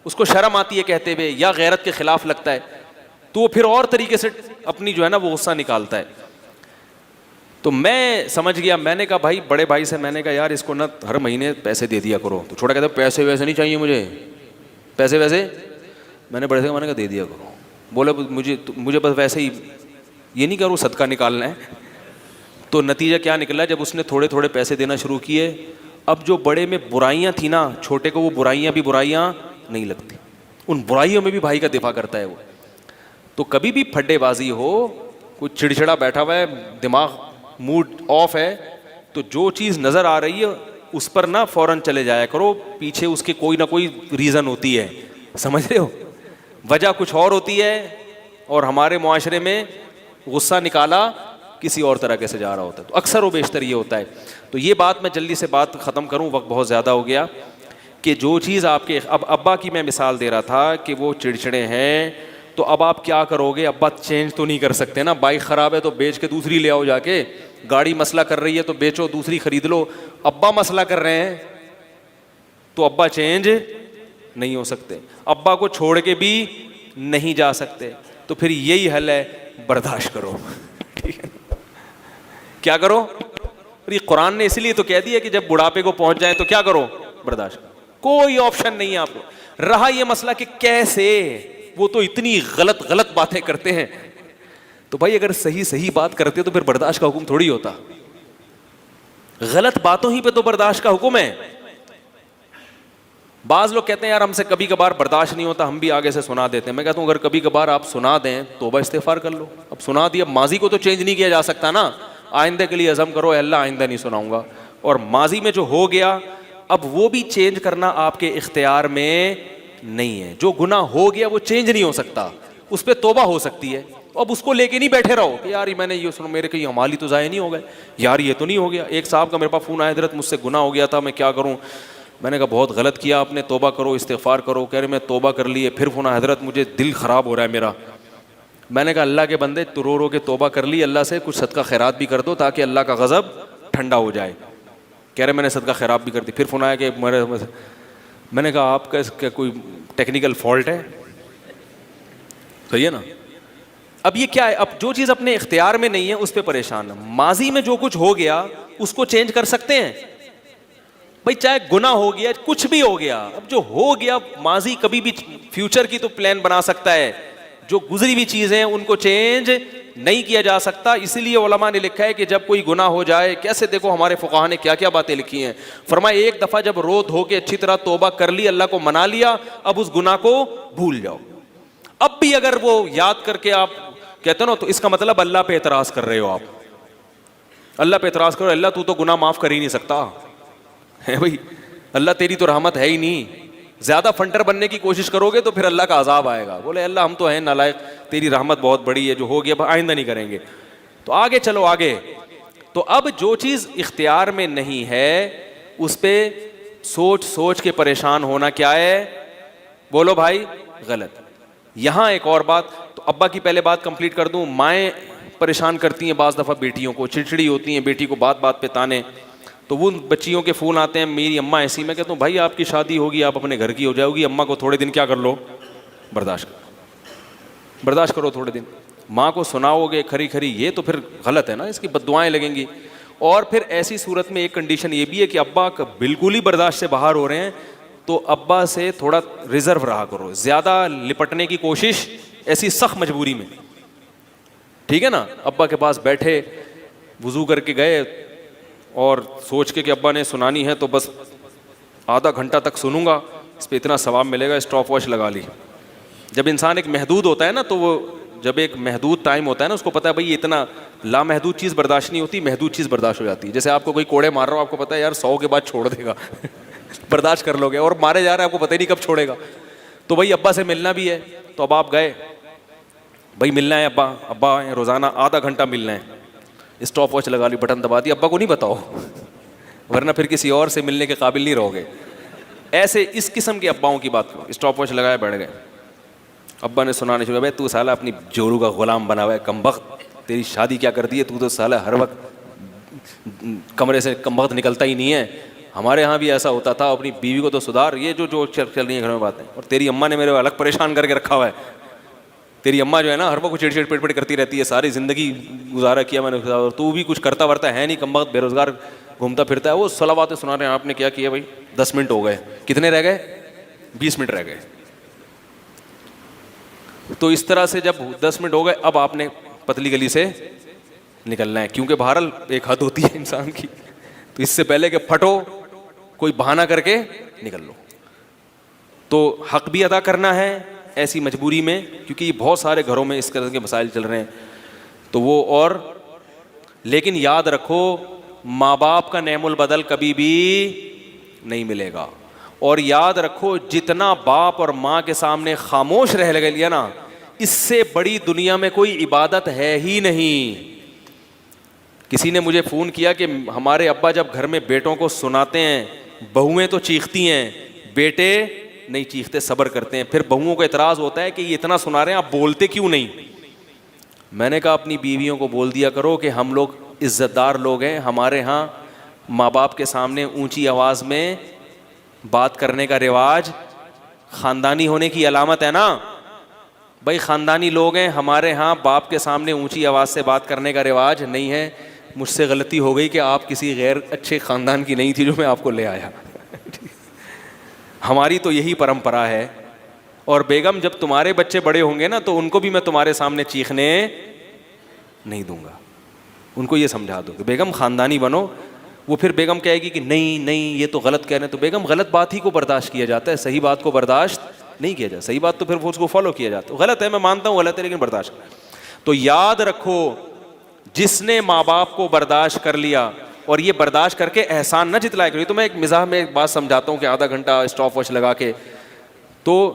Speaker 2: اس کو شرم آتی ہے کہتے ہوئے یا غیرت کے خلاف لگتا ہے, تو وہ پھر اور طریقے سے اپنی جو ہے نا وہ غصہ نکالتا ہے. تو میں سمجھ گیا, میں نے کہا بھائی بڑے بھائی سے میں نے کہا یار اس کو نا ہر مہینے پیسے دے دیا کرو. تو چھوٹا کہتا ہے پیسے ویسے نہیں چاہیے مجھے, پیسے ویسے. میں نے بڑے سے کہا, میں نے کہا دے دیا کرو. بولے مجھے بس ویسے ہی یہ نہیں کروں, صدقہ نکالنا ہے. تو نتیجہ کیا نکلا, جب اس نے تھوڑے تھوڑے پیسے دینا شروع کیے, اب جو بڑے میں برائیاں تھیں نا, چھوٹے کو وہ برائیاں بھی برائیاں نہیں لگتی, ان برائیوں میں بھی بھائی کا دفاع کرتا ہے وہ. تو کبھی بھی پھڈے بازی ہو, کوئی چڑچڑا بیٹھا ہوا ہے, دماغ موڈ آف ہے, تو جو چیز نظر آ رہی ہے اس پر نہ فوراً چلے جایا کرو, پیچھے اس کے کوئی نہ کوئی ریزن ہوتی ہے, سمجھ رہے ہو, وجہ کچھ اور ہوتی ہے, اور ہمارے معاشرے میں غصہ نکالا کسی اور طرح سے جا رہا ہوتا ہے. تو اکثر و بیشتر یہ ہوتا ہے. تو یہ بات میں جلدی سے بات ختم کروں, وقت بہت زیادہ ہو گیا, کہ جو چیز آپ کے اب ابا کی میں مثال دے رہا تھا کہ وہ چڑچڑے ہیں, تو اب آپ کیا کرو گے, ابا چینج تو نہیں کر سکتے نا, بائک خراب ہے تو بیچ کے دوسری لے آؤ جا کے, گاڑی مسئلہ کر رہی ہے تو بیچو دوسری خرید لو. ابا مسئلہ کر رہے ہیں تو ابا چینج نہیں ہو سکتے, ابا کو چھوڑ کے بھی نہیں جا سکتے. تو پھر یہی حل ہے, برداشت کرو. ٹھیک ہے, کیا کرو, یہ قرآن نے اس لیے تو کہہ دیا کہ جب بڑھاپے کو پہنچ جائیں تو کیا کرو, برداشت کرو. کوئی آپشن نہیں ہے آپ کو. رہا یہ مسئلہ کہ کیسے, وہ تو اتنی غلط باتیں کرتے ہیں, تو بھائی اگر صحیح بات کرتے تو پھر برداشت کا حکم تھوڑی ہوتا, غلط باتوں ہی پہ تو برداشت کا حکم ہے. بعض لوگ کہتے ہیں یار ہم سے کبھی کبھار برداشت نہیں ہوتا, ہم بھی آگے سے سنا دیتے ہیں. میں کہتا ہوں اگر کبھی کبھار آپ سنا دیں توبہ استغفار کر لو, اب سنا دیا, ماضی کو تو چینج نہیں کیا جا سکتا نا, آئندہ کے لیے عزم کرو, اے اللہ آئندہ نہیں سناؤں گا. اور ماضی میں جو ہو گیا اب وہ بھی چینج کرنا آپ کے اختیار میں نہیں ہے. جو گناہ ہو گیا وہ چینج نہیں ہو سکتا, اس پہ توبہ ہو سکتی ہے. اب اس کو لے کے نہیں بیٹھے رہو کہ یار میں نے یہ سنو, میرے کہیں امال ہی تو ضائع نہیں ہو گئے, یار یہ تو نہیں ہو گیا. ایک صاحب کا میرے پاس فون آیا, حضرت مجھ سے گناہ ہو گیا تھا, میں کیا کروں. میں نے کہا بہت غلط کیا آپ نے, توبہ کرو, استغفار کرو. کہہ رہے میں توبہ کر لی ہے. پھر فون آیا, حضرت مجھے دل خراب ہو رہا ہے میرا. میں نے کہا اللہ کے بندے, تو رو کے توبہ کر لی, اللہ سے کچھ صدقہ خیرات بھی کر دو تاکہ اللہ کا غضب ٹھنڈا ہو جائے. کہہ رہے میں نے صدقہ خیرات بھی کر دی. پھر فون آیا کہ میں نے کہا آپ کا اس کا کوئی ٹیکنیکل فالٹ ہے, صحیح ہے نا. اب یہ کیا ہے, اب جو چیز اپنے اختیار میں نہیں ہے اس پہ پریشان ہے. ماضی میں جو کچھ ہو گیا اس کو چینج کر سکتے ہیں بھائی, چاہے گناہ ہو گیا, کچھ بھی ہو گیا. اب جو ہو گیا ماضی, کبھی بھی فیوچر کی تو پلان بنا سکتا ہے, جو گزری ہوئی چیزیں ہیں ان کو چینج نہیں کیا جا سکتا. اسی لیے علماء نے لکھا ہے کہ جب کوئی گناہ ہو جائے, کیسے دیکھو ہمارے فقہا نے کیا کیا باتیں لکھی ہیں. فرمایا ایک دفعہ جب رو دھو کے اچھی طرح توبہ کر لی, اللہ کو منا لیا, اب اس گناہ کو بھول جاؤ. اب بھی اگر وہ یاد کر کے آپ کہتے ہو نا, تو اس کا مطلب اللہ پہ اعتراض کر رہے ہو آپ, اللہ پہ اعتراض کرو. اللہ تو گناہ معاف کر ہی نہیں سکتا ہے بھائی, اللہ تیری تو رحمت ہے ہی نہیں. زیادہ فنٹر بننے کی کوشش کرو گے تو پھر اللہ کا عذاب آئے گا. بولے اللہ ہم تو ہیں نالائق, تیری رحمت بہت بڑی ہے, جو ہو گیا آئندہ نہیں کریں گے. تو آگے چلو, آگے تو اب جو چیز اختیار میں نہیں ہے اس پہ سوچ سوچ کے پریشان ہونا کیا ہے؟ بولو بھائی، غلط۔ یہاں ایک اور بات، تو ابا کی پہلے بات کمپلیٹ کر دوں۔ مائیں پریشان کرتی ہیں بعض دفعہ بیٹیوں کو، چڑچڑی ہوتی ہیں بیٹی کو بات بات پہ تانے، تو وہ بچیوں کے فون آتے ہیں میری اماں ایسی، میں کہتا ہوں بھائی آپ کی شادی ہوگی، آپ اپنے گھر کی ہو جاؤ گی، اماں کو تھوڑے دن کیا کر لو، برداشت کرو تھوڑے دن۔ ماں کو سناؤ گے کھری کھری، یہ تو پھر غلط ہے نا، اس کی بد دعائیں لگیں گی۔ اور پھر ایسی صورت میں ایک کنڈیشن یہ بھی ہے کہ ابا بالکل ہی برداشت سے باہر ہو رہے ہیں تو ابا سے تھوڑا ریزرو رہا کرو، زیادہ لپٹنے کی کوشش ایسی سخت مجبوری میں، ٹھیک ہے نا۔ ابا کے پاس بیٹھے، وضو کر کے گئے اور سوچ کے کہ ابا نے سنانی ہے تو بس آدھا گھنٹہ تک سنوں گا، اس پہ اتنا ثواب ملے گا، اسٹاپ واچ لگا لی۔ جب انسان ایک محدود ہوتا ہے نا، تو وہ جب ایک محدود ٹائم ہوتا ہے نا، اس کو پتا ہے بھائی اتنا لامحدود چیز برداشت نہیں ہوتی، محدود چیز برداشت ہو جاتی ہے۔ جیسے آپ کو کوئی کوڑے مار رہا ہو، آپ کو پتا ہے یار 100 کے بعد چھوڑ دے گا برداشت کر لو گے، اور مارے جا رہا ہے آپ کو پتہ ہی نہیں کب چھوڑے گا۔ تو بھائی ابا سے ملنا بھی ہے، تو اب آپ گئے، بھائی ملنا ہے ابا روزانہ آدھا گھنٹہ ملنا ہے، اسٹاپ واچ لگا لی، بٹن دبا دی، ابا کو نہیں بتاؤ ورنہ پھر کسی اور سے ملنے کے قابل نہیں رہو گے۔ ایسے اس قسم کے اباؤں کی بات کرو، اسٹاپ واچ لگائے بیٹھ گئے، ابا نے سنانے شروع، بھائی تو سالہ اپنی جورو کا غلام بنا ہوا ہے کمبخت، تیری شادی کیا کر دی ہے، تو سالہ ہر وقت کمرے سے کمبخت نکلتا ہی نہیں ہے، ہمارے ہاں بھی ایسا ہوتا تھا، اپنی بیوی کو تو سدھار، یہ جو چل رہی ہیں گھر میں باتیں، اور تیری اماں نے میرے الگ پریشان کر کے رکھا ہوا ہے، تیری اماں جو ہے نا ہر وقت چڑ چڑ پیٹ پیٹ کرتی رہتی ہے، ساری زندگی گزارا کیا میں نے، اور تو بھی کچھ کرتا ورتا ہے نہیں، کمبخت بے روزگار گھومتا پھرتا ہے۔ وہ صلواتیں سنا رہے ہیں، آپ نے کیا کیا بھائی، 10 منٹ ہو گئے، کتنے رہ گئے، 20 منٹ رہ گئے۔ تو اس طرح سے جب 10 منٹ ہو گئے، اب آپ نے پتلی گلی سے نکلنا ہے، کیونکہ بہرحال ایک حد ہوتی ہے انسان کی، تو اس سے پہلے کہ پھٹو کوئی بہانہ کر کے نکل لو۔ تو حق بھی ادا کرنا ہے ایسی مجبوری میں، کیونکہ یہ بہت سارے گھروں میں اس طرح کے مسائل چل رہے ہیں، تو وہ اور لیکن یاد رکھو ماں باپ کا نعم البدل کبھی بھی نہیں ملے گا، اور یاد رکھو جتنا باپ اور ماں کے سامنے خاموش رہ لیا نا، اس سے بڑی دنیا میں کوئی عبادت ہے ہی نہیں۔ کسی نے مجھے فون کیا کہ ہمارے ابا جب گھر میں بیٹوں کو سناتے ہیں، بہویں تو چیختی ہیں، بیٹے نہیں چیختے، صبر کرتے ہیں، پھر بہوؤں کو اعتراض ہوتا ہے کہ یہ اتنا سنا رہے ہیں آپ بولتے کیوں نہیں؟ میں نے کہا اپنی بیویوں کو بول دیا کرو کہ ہم لوگ عزت دار لوگ ہیں، ہمارے ہاں ماں باپ کے سامنے اونچی آواز میں بات کرنے کا رواج خاندانی ہونے کی علامت ہے نا بھائی، خاندانی لوگ ہیں، ہمارے ہاں باپ کے سامنے اونچی آواز سے بات کرنے کا رواج نہیں ہے۔ مجھ سے غلطی ہو گئی کہ آپ کسی غیر اچھے خاندان کی نہیں تھی جو میں آپ کو لے آیا ہماری تو یہی پرمپرا ہے۔ اور بیگم جب تمہارے بچے بڑے ہوں گے نا، تو ان کو بھی میں تمہارے سامنے چیخنے نہیں دوں گا، ان کو یہ سمجھا دو کہ بیگم خاندانی بنو۔ وہ پھر بیگم کہے گی کہ نہیں یہ تو غلط کہہ رہے ہیں، تو بیگم غلط بات ہی کو برداشت کیا جاتا ہے، صحیح بات کو برداشت نہیں کیا جاتا، صحیح بات تو پھر اس کو فالو کیا جاتا ہے، غلط ہے میں مانتا ہوں غلط ہے لیکن برداشت۔ تو یاد رکھو جس نے ماں باپ کو برداشت کر لیا، اور یہ برداشت کر کے احسان نہ جتلایا کرو۔ تو میں ایک مزاح میں ایک بات سمجھاتا ہوں کہ آدھا گھنٹہ اسٹاپ واچ لگا کے، تو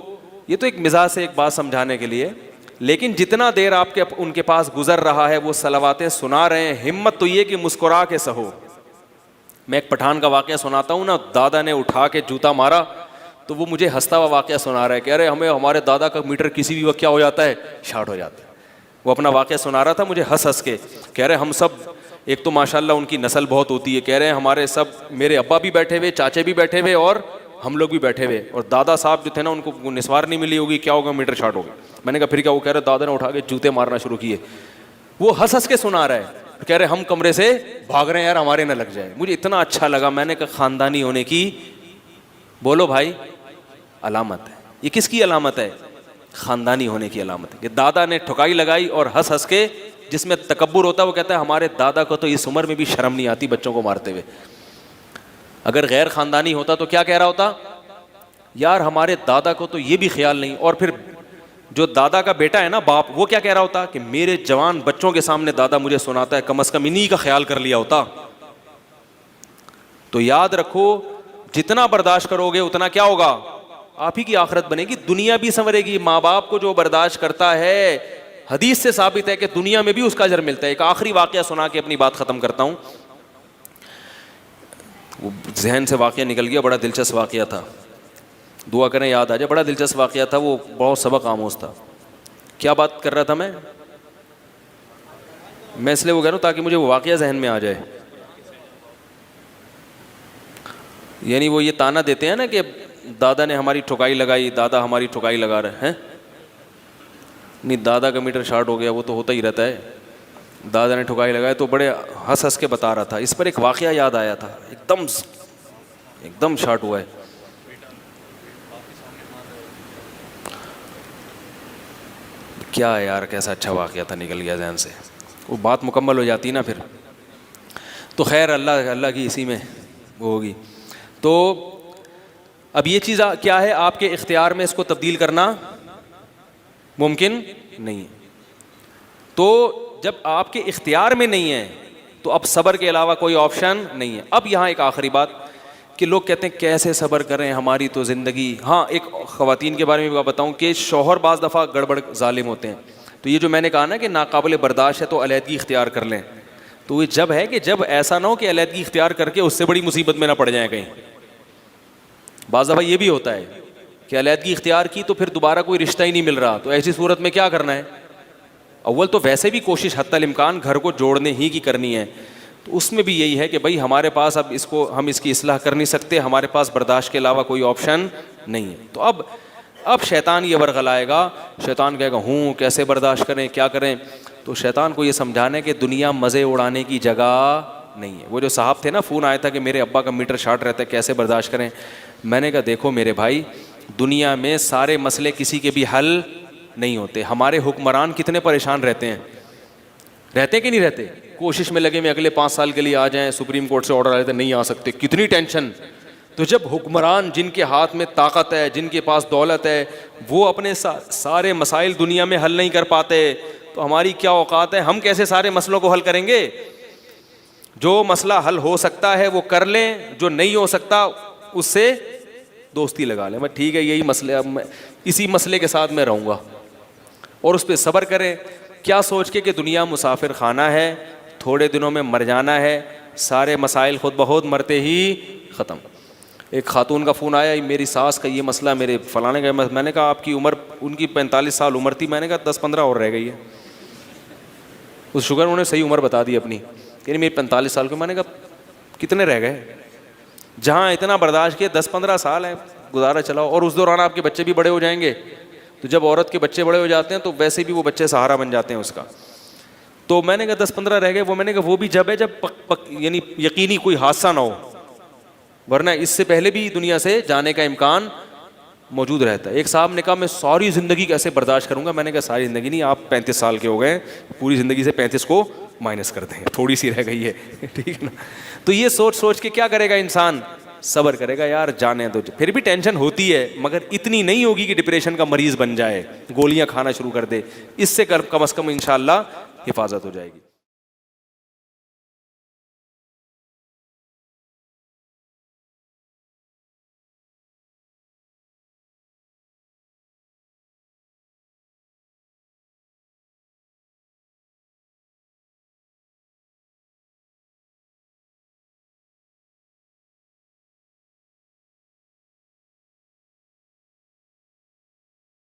Speaker 2: یہ تو ایک مزاح سے ایک بات سمجھانے کے لیے، لیکن جتنا دیر آپ کے ان کے پاس گزر رہا ہے وہ صلواتیں سنا رہے ہیں، ہمت تو یہ کہ مسکرا کے سہو۔ میں ایک پٹھان کا واقعہ سناتا ہوں نا، دادا نے اٹھا کے جوتا مارا تو وہ مجھے ہنستا ہوا واقعہ سنا رہا ہے، کہہ رہے ہمیں ہمارے دادا کا میٹر کسی بھی وقت کیا ہو جاتا ہے، شارٹ ہو جاتا ہے۔ وہ اپنا واقعہ سنا رہا تھا مجھے ہنس کے، کہہ رہے ہم سب ایک تو ماشاءاللہ ان کی نسل بہت ہوتی ہے، کہہ رہے ہیں ہمارے سب میرے ابا بھی بیٹھے ہوئے، چاچے بھی بیٹھے ہوئے اور ہم لوگ بھی بیٹھے ہوئے، اور دادا صاحب جو تھے نا ان کو نسوار نہیں ملی ہوگی، کیا ہوگا میٹر شارٹ ہوگا۔ میں نے کہا پھر کیا؟ وہ کہہ رہے دادا نے اٹھا کے جوتے مارنا شروع کیے۔ وہ ہنس کے سنا رہا ہے، کہہ رہے ہم کمرے سے بھاگ رہے ہیں یار ہمارے نہ لگ جائے۔ مجھے اتنا اچھا لگا، میں نے کہا خاندانی ہونے کی بولو بھائی علامت ہے۔ یہ کس کی علامت ہے؟ خاندانی ہونے کی علامت ہے کہ دادا نے ٹھکائی لگائی اور ہنس کے، جس میں تکبر ہوتا ہے وہ کہتا ہے ہمارے دادا کو تو اس عمر میں بھی شرم نہیں آتی بچوں کو مارتے ہوئے۔ اگر غیر خاندانی ہوتا تو کیا کہہ رہا ہوتا؟ یار ہمارے دادا کو تو یہ بھی خیال نہیں۔ اور پھر جو دادا کا بیٹا ہے نا باپ، وہ کیا کہہ رہا ہوتا کہ میرے جوان بچوں کے سامنے دادا مجھے سناتا ہے، کم از کم انہی کا خیال کر لیا ہوتا۔ تو یاد رکھو جتنا برداشت کرو گے اتنا کیا ہوگا؟ آپ ہی کی آخرت بنے گی، دنیا بھی سنورے گی۔ ماں باپ کو جو برداشت کرتا ہے حدیث سے ثابت ہے کہ دنیا میں بھی اس کا اجر ملتا ہے. ایک آخری واقعہ سنا کے اپنی بات ختم کرتا ہوں. وہ ذہن سے واقعہ نکل گیا, بڑا دلچسپ واقعہ تھا, دعا کریں یاد آ جائے. بڑا دلچسپ واقعہ تھا, وہ بہت سبق آموز تھا. کیا بات کر رہا تھا میں اس لیے وہ کہہ رہا ہوں تاکہ مجھے وہ واقعہ ذہن میں آ جائے. یعنی وہ یہ تانا دیتے ہیں نا کہ دادا نے ہماری ٹھکائی لگائی, دادا ہماری ٹھکائی لگا رہے ہیں. نہیں, دادا کا میٹر شارٹ ہو گیا وہ تو ہوتا ہی رہتا ہے, دادا نے ٹھکائی لگائی. تو بڑے ہنس ہنس کے بتا رہا تھا. اس پر ایک واقعہ یاد آیا تھا, ایک دم شارٹ ہوا ہے. کیا ہے یار, کیسا اچھا واقعہ تھا, نکل گیا ذہن سے. وہ بات مکمل ہو جاتی نا پھر تو. خیر اللہ کی اسی میں وہ ہوگی. تو اب یہ چیز کیا ہے, آپ کے اختیار میں اس کو تبدیل کرنا ممکن نہیں ہے. تو جب آپ کے اختیار میں نہیں ہے تو اب صبر کے علاوہ کوئی آپشن نہیں ہے. اب یہاں ایک آخری بات کہ لوگ کہتے ہیں کیسے صبر کریں, ہماری تو زندگی. ہاں, ایک خواتین کے بارے میں بتاؤں کہ شوہر بعض دفعہ گڑبڑ ظالم ہوتے ہیں. تو یہ جو میں نے کہا نا کہ ناقابل برداشت ہے تو علیحدگی اختیار کر لیں, تو یہ جب ہے کہ جب ایسا نہ ہو کہ علیحدگی اختیار کر کے اس سے بڑی مصیبت میں نہ پڑ جائیں کہیں. بعض دفعہ یہ بھی ہوتا ہے کہ علیحدگی اختیار کی تو پھر دوبارہ کوئی رشتہ ہی نہیں مل رہا, تو ایسی صورت میں کیا کرنا ہے؟ اول تو ویسے بھی کوشش حتی الامکان گھر کو جوڑنے ہی کی کرنی ہے. تو اس میں بھی یہی ہے کہ بھائی ہمارے پاس اب ہم اس کی اصلاح کر نہیں سکتے, ہمارے پاس برداشت کے علاوہ کوئی آپشن نہیں ہے. تو اب شیطان یہ ورغلائے گا, شیطان کہے گا ہوں کیسے برداشت کریں, کیا کریں. تو شیطان کو یہ سمجھانا ہے کہ دنیا مزے اڑانے کی جگہ نہیں ہے. وہ جو صاحب تھے نا, فون آیا تھا کہ میرے ابا کا میٹر شارٹ رہتا ہے, کیسے برداشت کریں. میں نے کہا دیکھو میرے بھائی, دنیا میں سارے مسئلے کسی کے بھی حل نہیں ہوتے. ہمارے حکمران کتنے پریشان رہتے ہیں کہ نہیں رہتے, کوشش میں لگے میں اگلے 5 سال کے لیے آ جائیں, سپریم کورٹ سے آرڈر آ جاتے نہیں آ سکتے, کتنی ٹینشن. تو جب حکمران جن کے ہاتھ میں طاقت ہے, جن کے پاس دولت ہے, وہ اپنے سارے مسائل دنیا میں حل نہیں کر پاتے, تو ہماری کیا اوقات ہے, ہم کیسے سارے مسئلوں کو حل کریں گے. جو مسئلہ حل ہو سکتا ہے وہ کر لیں, جو نہیں ہو سکتا اس سے دوستی لگا لیں. میں ٹھیک ہے یہی مسئلہ, اب میں اسی مسئلے کے ساتھ میں رہوں گا, اور اس پہ صبر کریں. کیا سوچ کے کہ دنیا مسافر خانہ ہے, تھوڑے دنوں میں مر جانا ہے, سارے مسائل خود بخود مرتے ہی ختم. ایک خاتون کا فون آیا, میری ساس کا یہ مسئلہ, میرے فلانے کا. میں نے کہا آپ کی عمر, ان کی 45 سال عمر تھی, میں نے کہا 10-15 اور رہ گئی ہے. اس شکر انہوں نے صحیح عمر بتا دی اپنی, یعنی میری 45 سال کو. میں نے کہا کتنے رہ گئے, جہاں اتنا برداشت کیے 10-15 سال ہیں, گزارا چلاؤ. اور اس دوران آپ کے بچے بھی بڑے ہو جائیں گے, تو جب عورت کے بچے بڑے ہو جاتے ہیں تو ویسے بھی وہ بچے سہارا بن جاتے ہیں اس کا. تو میں نے کہا 10-15 رہ گئے. وہ میں نے کہا وہ بھی جب ہے جب یعنی یقینی کوئی حادثہ نہ ہو, ورنہ اس سے پہلے بھی دنیا سے جانے کا امکان موجود رہتا ہے. ایک صاحب نے کہا میں ساری زندگی کیسے برداشت کروں گا. میں نے کہا ساری زندگی نہیں, آپ 35 سال کے ہو گئے, پوری زندگی سے 35 کو مائنس کر دیں, تھوڑی سی رہ گئی ہے, ٹھیک ہے نا. تو یہ سوچ کے کیا کرے گا انسان, صبر کرے گا. یار جانے دو, پھر بھی ٹینشن ہوتی ہے مگر اتنی نہیں ہوگی کہ ڈپریشن کا مریض بن جائے, گولیاں کھانا شروع کر دے. اس سے کم از کم انشاءاللہ حفاظت ہو جائے گی.